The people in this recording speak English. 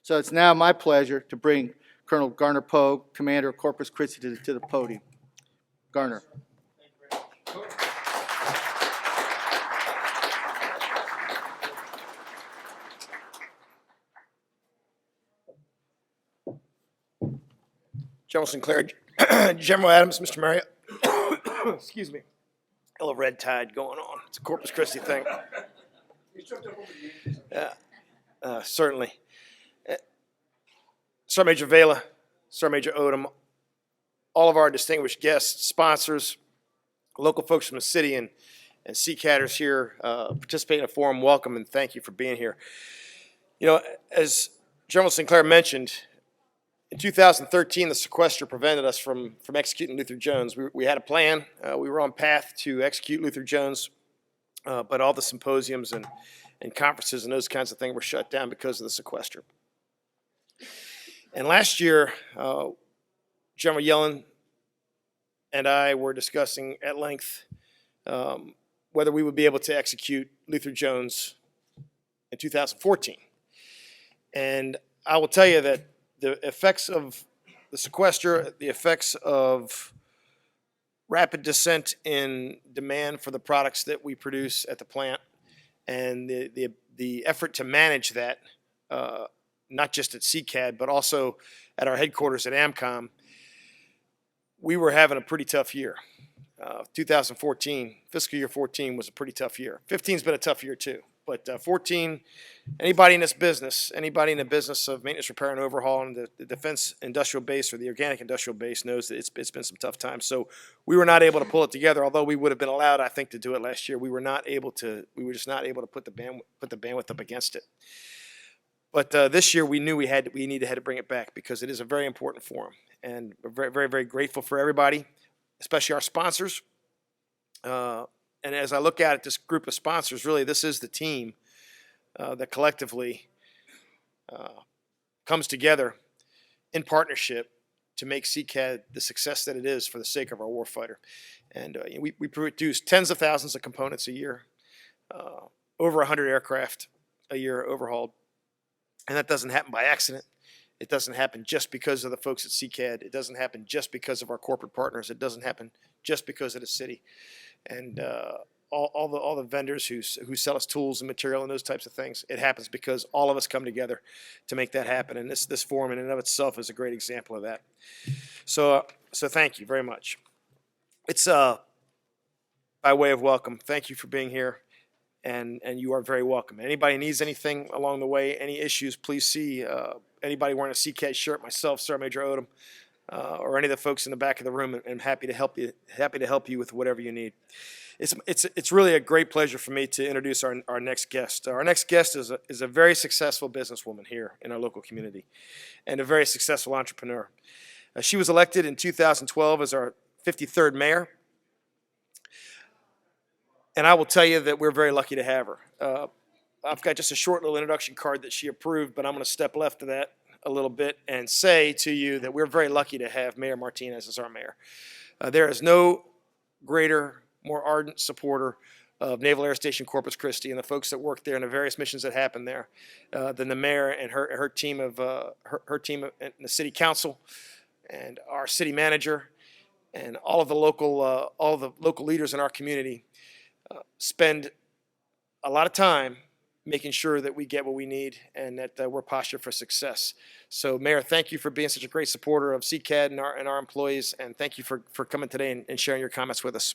So it's now my pleasure to bring Colonel Garner Pogue, Commander of Corpus Christi, to the podium. Garner. General Sinclair, General Adams, Mr. Marriott. Excuse me. Hell of red tide going on. It's a Corpus Christi thing. Certainly. Sergeant Major Vela, Sergeant Major Odom, all of our distinguished guests, sponsors, local folks from the city, and CCADers here participating in the forum, welcome and thank you for being here. You know, as General Sinclair mentioned, in 2013, the sequester prevented us from executing Luther Jones. We had a plan. We were on path to execute Luther Jones, but all the symposiums and conferences and those kinds of things were shut down because of the sequester. And last year, General Yellen and I were discussing at length whether we would be able to execute Luther Jones in 2014. And I will tell you that the effects of the sequester, the effects of rapid descent in demand for the products that we produce at the plant, and the effort to manage that, not just at CCAD, but also at our headquarters at AMCOM, we were having a pretty tough year. 2014, fiscal year 14 was a pretty tough year. 15's been a tough year too. But 14, anybody in this business, anybody in the business of maintenance, repair, and overhaul in the defense industrial base or the organic industrial base knows that it's been some tough times. So we were not able to pull it together, although we would have been allowed, I think, to do it last year. We were just not able to put the bandwidth up against it. But this year we knew we needed to bring it back because it is a very important forum. And we're very, very, very grateful for everybody, especially our sponsors. And as I look at it, this group of sponsors, really, this is the team that collectively comes together in partnership to make CCAD the success that it is for the sake of our warfighter. And we produce tens of thousands of components a year, over 100 aircraft a year overhauled. And that doesn't happen by accident. It doesn't happen just because of the folks at CCAD. It doesn't happen just because of our corporate partners. It doesn't happen just because of the city. And all the vendors who sell us tools and material and those types of things. It happens because all of us come together to make that happen. And this forum in and of itself is a great example of that. So thank you very much. It's by way of welcome. Thank you for being here. And you are very welcome. Anybody needs anything along the way, any issues, please see anybody wearing a CCAD shirt, myself, Sergeant Major Odom, or any of the folks in the back of the room. I'm happy to help you. Happy to help you with whatever you need. It's really a great pleasure for me to introduce our next guest. Our next guest is a very successful businesswoman here in our local community, and a very successful entrepreneur. She was elected in 2012 as our 53rd mayor. And I will tell you that we're very lucky to have her. I've got just a short little introduction card that she approved, but I'm going to step left of that a little bit and say to you that we're very lucky to have Mayor Martinez as our mayor. There is no greater, more ardent supporter of Naval Air Station Corpus Christi and the folks that work there and the various missions that happen there than the mayor and her team of her team and the city council and our city manager and all of the local leaders in our community. Spend a lot of time making sure that we get what we need and that we're postured for success. So, Mayor, thank you for being such a great supporter of CCAD and our employees, and thank you for coming today and sharing your comments with us.